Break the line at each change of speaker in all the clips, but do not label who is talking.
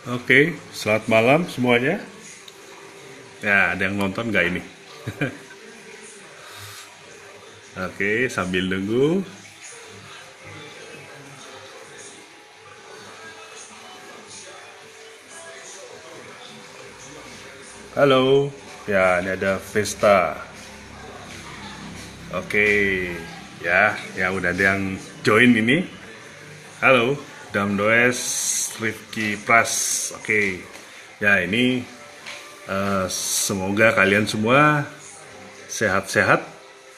Oke, selamat malam semuanya. Ya, ada yang nonton nggak ini? Oke, sambil nunggu. Halo, ya ini ada Vesta. Oke, ya udah ada yang join ini. Halo, Damdoes, Rifki Pras. Oke, ya ini semoga kalian semua sehat-sehat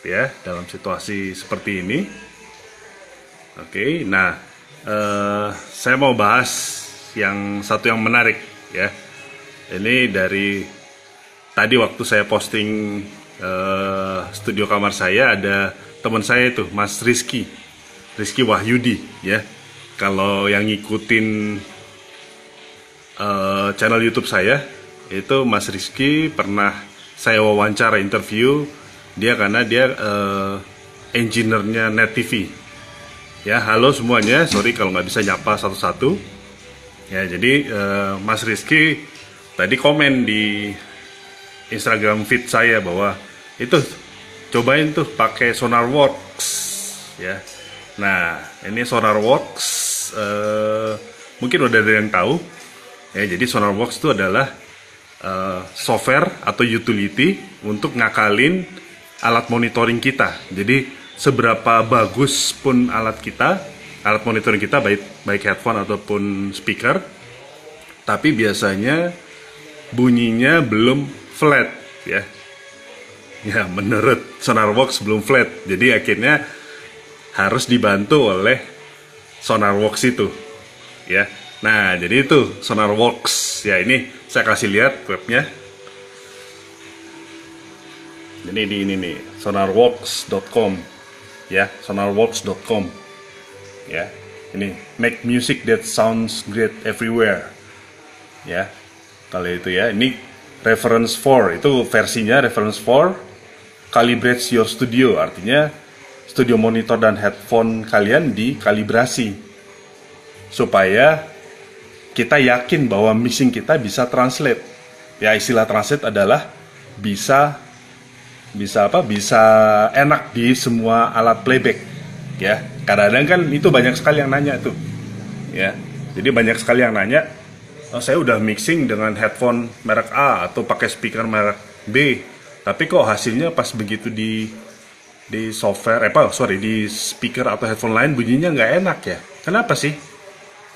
ya dalam situasi seperti ini. Oke, nah saya mau bahas yang satu yang menarik ya. Ini dari tadi waktu saya posting studio kamar saya, ada teman saya itu Mas Rizky Wahyudi ya. Kalau yang ngikutin channel YouTube saya, itu Mas Rizky pernah saya wawancara interview dia karena dia engineer-nya Net TV. Ya, halo semuanya, sorry kalau nggak bisa nyapa satu-satu. Ya, jadi Mas Rizky tadi komen di Instagram feed saya bahwa itu cobain tuh pakai SonarWorks ya. Nah, ini SonarWorks mungkin udah ada yang tahu ya. Jadi SonarWorks itu adalah software atau utility untuk ngakalin alat monitoring kita. Jadi seberapa bagus pun alat monitoring kita, baik headphone ataupun speaker, tapi biasanya bunyinya belum flat ya. Ya, menurut SonarWorks belum flat. Jadi akhirnya harus dibantu oleh SonarWorks itu ya. Nah, jadi itu SonarWorks ya. Ini saya kasih lihat webnya. Jadi ini nih sonarworks.com ya, sonarworks.com ya. Ini make music that sounds great everywhere ya. Kalau itu ya, ini reference for, itu versinya reference for calibrates your studio, artinya studio monitor dan headphone kalian dikalibrasi supaya kita yakin bahwa mixing kita bisa translate. Ya, istilah translate adalah bisa enak di semua alat playback ya. Kadang-kadang kan itu banyak sekali yang nanya tuh ya. Jadi banyak sekali yang nanya, oh, saya udah mixing dengan headphone merek A atau pakai speaker merek B, tapi kok hasilnya pas begitu di software, di speaker atau headphone lain bunyinya nggak enak ya. Kenapa sih?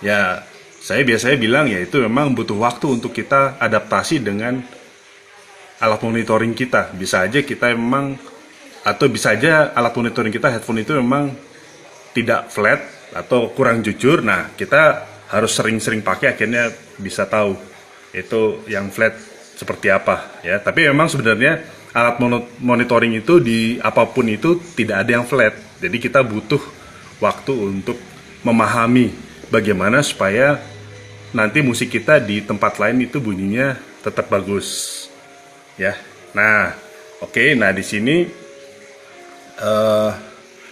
Ya, saya biasanya bilang ya itu memang butuh waktu untuk kita adaptasi dengan alat monitoring kita. Bisa aja alat monitoring kita, headphone itu memang tidak flat atau kurang jujur. Nah, kita harus sering-sering pakai, akhirnya bisa tahu itu yang flat seperti apa ya. Tapi memang sebenarnya alat monitoring itu di apapun itu tidak ada yang flat. Jadi kita butuh waktu untuk memahami bagaimana supaya nanti musik kita di tempat lain itu bunyinya tetap bagus ya. Nah, oke. Nah, di sini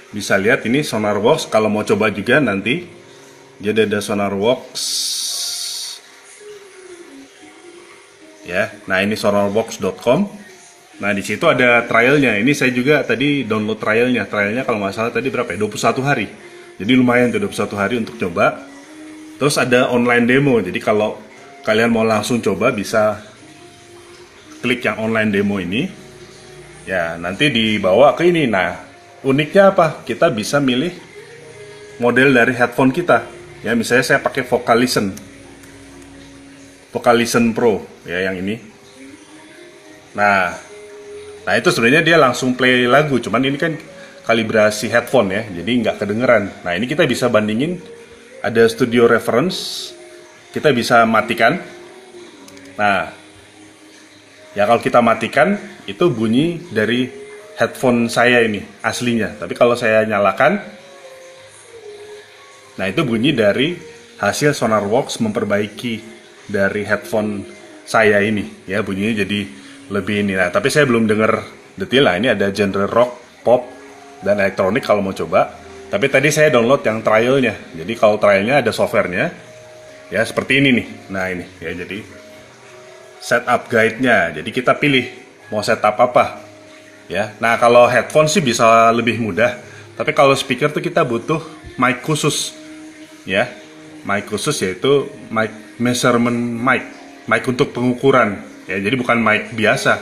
bisa lihat ini SonarWorks. Kalau mau coba juga nanti, jadi ada SonarWorks ya. Nah, ini sonarworks.com. Nah, di situ ada trialnya. Ini saya juga tadi download trialnya. Trialnya kalau nggak salah tadi berapa ya? 21 hari. Jadi lumayan tuh 21 hari untuk coba. Terus ada online demo. Jadi kalau kalian mau langsung coba bisa klik yang online demo ini. Ya, nanti dibawa ke ini. Nah, uniknya apa? Kita bisa milih model dari headphone kita. Ya, misalnya saya pakai Vocalisten Pro ya, yang ini. Nah itu sebenarnya dia langsung play lagu, cuman ini kan kalibrasi headphone ya, jadi nggak kedengeran. Nah, ini kita bisa bandingin, ada studio reference, kita bisa matikan. Nah, ya kalau kita matikan itu bunyi dari headphone saya ini aslinya. Tapi kalau saya nyalakan, nah itu bunyi dari hasil SonarWorks memperbaiki dari headphone saya ini ya, bunyinya jadi lebih ini. Nah, tapi saya belum dengar detail lah. Ini ada genre rock, pop, dan elektronik kalau mau coba. Tapi tadi saya download yang trialnya. Jadi kalau trialnya ada softwarenya. Ya seperti ini nih. Nah ini ya, jadi setup guide-nya. Jadi kita pilih mau setup apa. Ya. Nah kalau headphone sih bisa lebih mudah. Tapi kalau speaker tuh kita butuh mic khusus. Ya, mic khusus yaitu mic measurement mic, mic untuk pengukuran. Ya, jadi bukan mic biasa.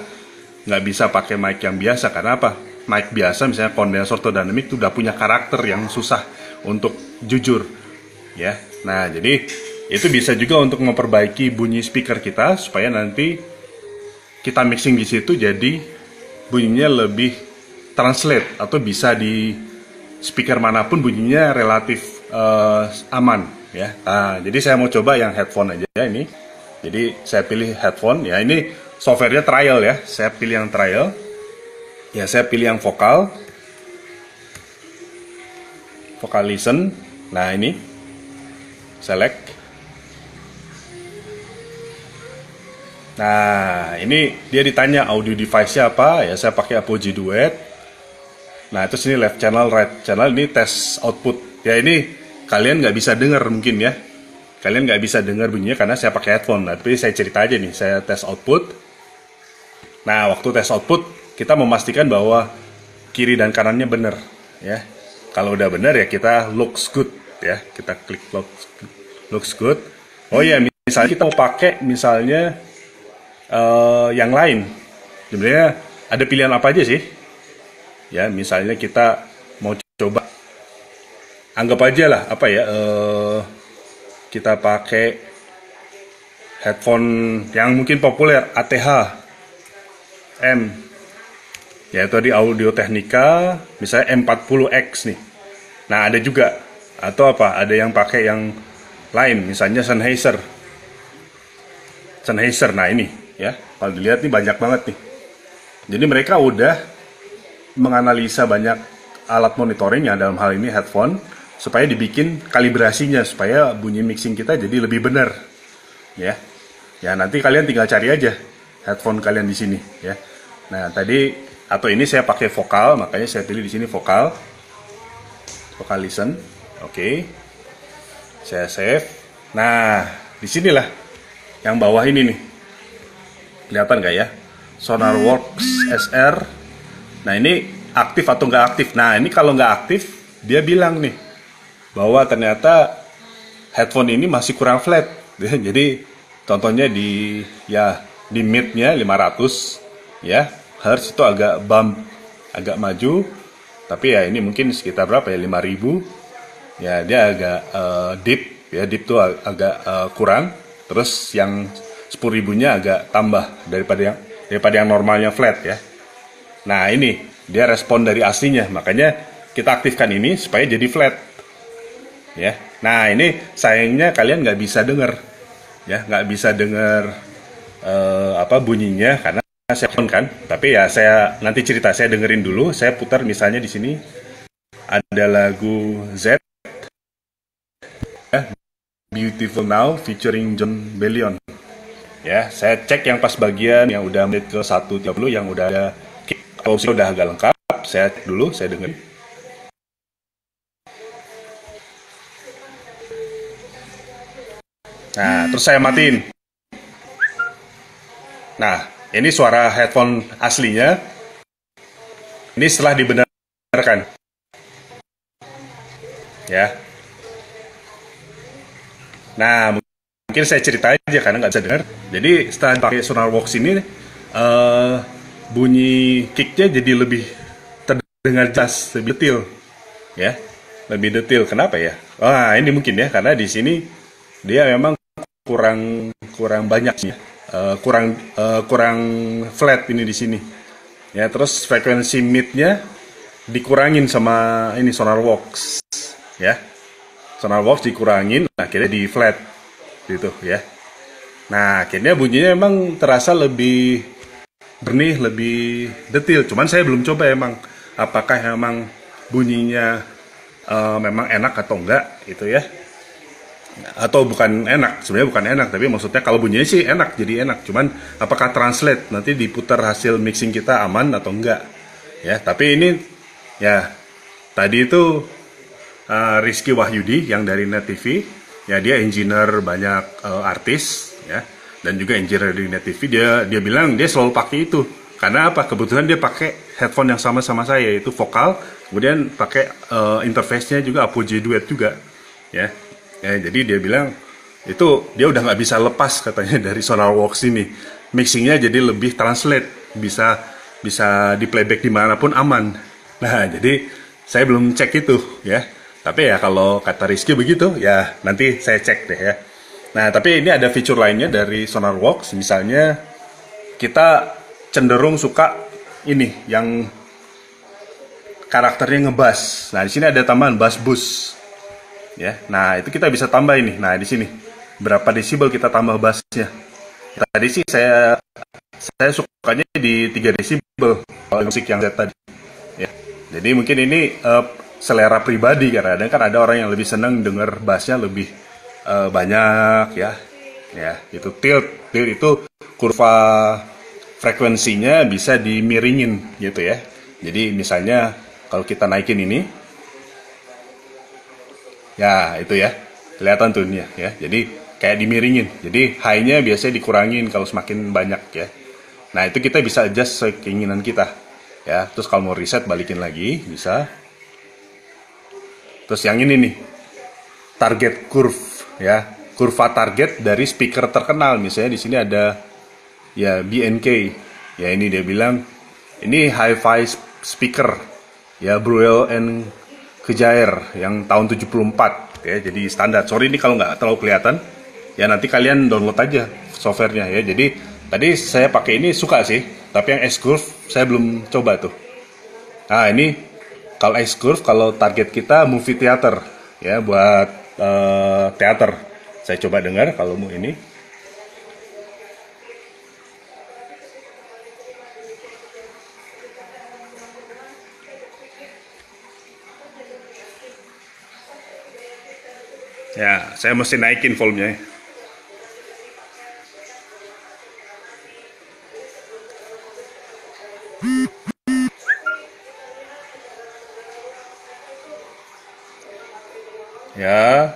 Nggak bisa pakai mic yang biasa. Karena apa? Mic biasa misalnya kondensor atau dynamic itu udah punya karakter yang susah untuk jujur. Ya. Nah, jadi itu bisa juga untuk memperbaiki bunyi speaker kita supaya nanti kita mixing di situ jadi bunyinya lebih translate atau bisa di speaker manapun bunyinya relatif aman ya. Nah, jadi saya mau coba yang headphone aja ini. Jadi saya pilih headphone ya, ini softwarenya trial ya. Saya pilih yang trial. Ya, saya pilih yang vokal. Vokal listen. Nah, ini select. Nah, ini dia ditanya audio device-nya apa, ya saya pakai Apogee Duet. Nah, terus ini left channel, right channel, ini tes output. Ya ini kalian nggak bisa dengar mungkin ya. Kalian nggak bisa dengar bunyinya karena saya pakai headphone. Nah, tapi saya cerita aja nih, saya tes output. Nah, waktu tes output, kita memastikan bahwa kiri dan kanannya benar. Ya, kalau udah benar ya kita looks good. Ya, kita klik looks good. Oh ya, misalnya kita mau pakai misalnya yang lain, sebenarnya ada pilihan apa aja sih? Ya, misalnya kita mau coba, anggap aja lah apa ya, kita pakai headphone yang mungkin populer ATH M, yaitu di Audio Technica, misalnya M40X nih. Nah ada juga, atau apa? Ada yang pakai yang lain, misalnya Sennheiser. Nah ini. Ya, kalau dilihat nih banyak banget nih. Jadi mereka udah menganalisa banyak alat monitoring yang dalam hal ini headphone supaya dibikin kalibrasinya supaya bunyi mixing kita jadi lebih benar. Ya. Ya, nanti kalian tinggal cari aja headphone kalian di sini ya. Nah, tadi atau ini saya pakai vokal, makanya saya pilih di sini vokal. Vokal listen. Oke. Saya save. Nah, disinilah yang bawah ini nih. Kelihatan nggak ya? Sonarworks SR. Nah ini aktif atau nggak aktif? Nah ini kalau nggak aktif, dia bilang nih bahwa ternyata headphone ini masih kurang flat. Jadi contohnya di mid-nya 500 ya, hertz itu agak bump, agak maju. Tapi ya ini mungkin sekitar berapa ya? 5000. Ya dia agak deep ya, deep tuh agak kurang. Terus yang 10.000-nya agak tambah daripada yang normalnya flat ya. Nah ini dia respon dari aslinya, makanya kita aktifkan ini supaya jadi flat ya. Nah ini sayangnya kalian nggak bisa dengar ya, nggak bisa dengar bunyinya karena saya kan. Tapi ya saya nanti cerita, saya dengerin dulu. Saya putar misalnya di sini ada lagu Z ya, Beautiful Now featuring Jon Bellion. Ya, saya cek yang pas bagian yang udah menit ke 1.30 yang udah ada kick, kalau udah agak lengkap, saya cek dulu, saya dengerin. Nah, terus saya matiin. Nah, ini suara headphone aslinya. Ini setelah dibenarkan. Ya. Nah, mungkin saya cerita aja karena nggak bisa dengar. Jadi setelah pakai Sonarworks ini, bunyi kicknya jadi lebih terdengar jelas, lebih detail, ya, lebih detail. Kenapa ya? Wah ini mungkin ya karena di sini dia memang kurang banyak ya, kurang flat ini di sini. Ya terus frekuensi midnya dikurangin sama ini Sonarworks, ya. Sonarworks dikurangin, akhirnya di flat. Gitu ya. Nah akhirnya bunyinya emang terasa lebih jernih, lebih detail. Cuman saya belum coba emang apakah emang bunyinya memang enak atau enggak gitu ya. Atau bukan enak, sebenarnya bukan enak, tapi maksudnya kalau bunyinya sih enak, jadi enak. Cuman apakah translate nanti diputar hasil mixing kita aman atau enggak ya. Tapi ini ya tadi itu Rizky Wahyudi yang dari Net TV. Ya dia engineer banyak artis ya, dan juga engineer di Net TV. Dia bilang dia selalu pakai itu. Karena apa? Kebetulan dia pakai headphone yang sama saya, yaitu vokal, kemudian pakai interface-nya juga Apogee Duet juga ya. Jadi dia bilang itu dia udah nggak bisa lepas katanya dari Sonarworks ini. Mixingnya jadi lebih translate, bisa di playback dimanapun aman. Nah jadi saya belum cek itu ya. Tapi ya kalau kata Rizky begitu, ya nanti saya cek deh ya. Nah, tapi ini ada fitur lainnya dari Sonarworks. Misalnya kita cenderung suka ini yang karakternya ngebass. Nah, di sini ada tambahan bass boost. Ya. Nah, itu kita bisa tambah ini. Nah, di sini berapa desibel kita tambah bassnya. Tadi sih saya sukanya di 3 desibel kalau musik yang Z tadi. Ya. Jadi mungkin ini selera pribadi, karena kan ada orang yang lebih senang dengar bassnya lebih banyak ya itu tilt itu kurva frekuensinya bisa dimiringin gitu ya. Jadi misalnya kalau kita naikin ini ya itu ya kelihatan tuh ya, jadi kayak dimiringin, jadi high-nya biasanya dikurangin kalau semakin banyak ya. Nah itu kita bisa adjust keinginan kita ya. Terus kalau mau reset balikin lagi bisa. Terus yang ini nih, target curve ya, kurva target dari speaker terkenal. Misalnya di sini ada ya BNK. Ya ini dia bilang ini hi-fi speaker ya, Bruel and Kejair yang tahun 74 ya. Jadi standar. Sorry ini kalau nggak terlalu kelihatan. Ya nanti kalian download aja softwarenya ya. Jadi tadi saya pakai ini suka sih, tapi yang S-Curve saya belum coba tuh. Nah ini kalau S-Curve, kalau target kita movie theater ya, buat teater. Saya coba dengar kalau mau ini. Ya, saya mesti naikin volumenya. Ya.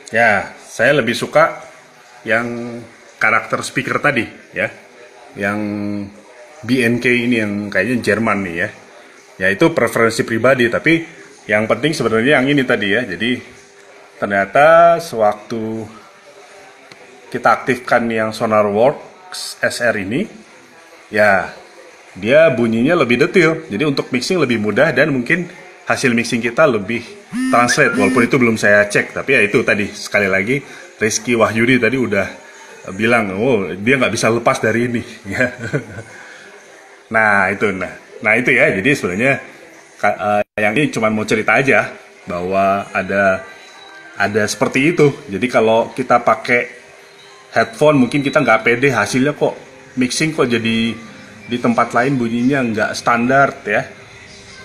Ya, saya lebih suka yang karakter speaker tadi ya. Yang BNK ini yang kayaknya Jerman nih ya. Ya itu preferensi pribadi, tapi yang penting sebenarnya yang ini tadi ya. Jadi ternyata sewaktu kita aktifkan yang Sonarworks SR ini, ya dia bunyinya lebih detail. Jadi untuk mixing lebih mudah dan mungkin hasil mixing kita lebih translate. Walaupun itu belum saya cek, tapi ya itu tadi sekali lagi Rizky Wahyudi tadi udah bilang, oh dia nggak bisa lepas dari ini. Nah itu ya. Jadi sebenarnya yang ini cuma mau cerita aja bahwa ada seperti itu. Jadi kalau kita pakai headphone mungkin kita nggak pede hasilnya, kok mixing kok jadi di tempat lain bunyinya nggak standar ya,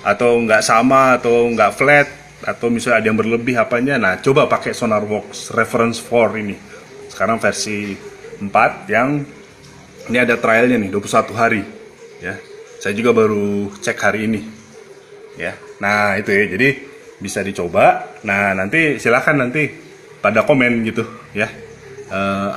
atau nggak sama, atau nggak flat, atau misalnya ada yang berlebih apanya. Nah coba pakai Sonarworks Reference 4 ini. Sekarang versi 4 yang ini ada trialnya nih 21 hari ya. Saya juga baru cek hari ini ya. Nah itu ya, jadi bisa dicoba. Nah nanti silahkan nanti pada komen gitu ya,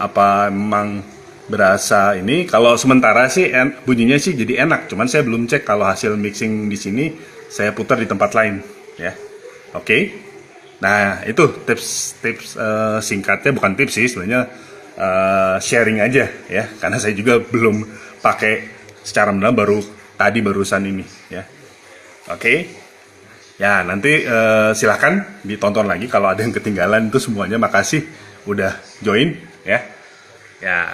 apa memang berasa ini. Kalau sementara sih bunyinya sih jadi enak, cuman saya belum cek kalau hasil mixing di sini saya putar di tempat lain ya. Oke. Nah itu tips singkatnya, bukan tips sih sebenarnya, sharing aja ya, karena saya juga belum pakai secara mendalam, barusan ini ya. Oke. Ya nanti silahkan ditonton lagi kalau ada yang ketinggalan itu semuanya. Makasih udah join ya. Ya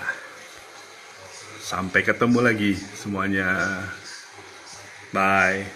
sampai ketemu lagi semuanya. Bye.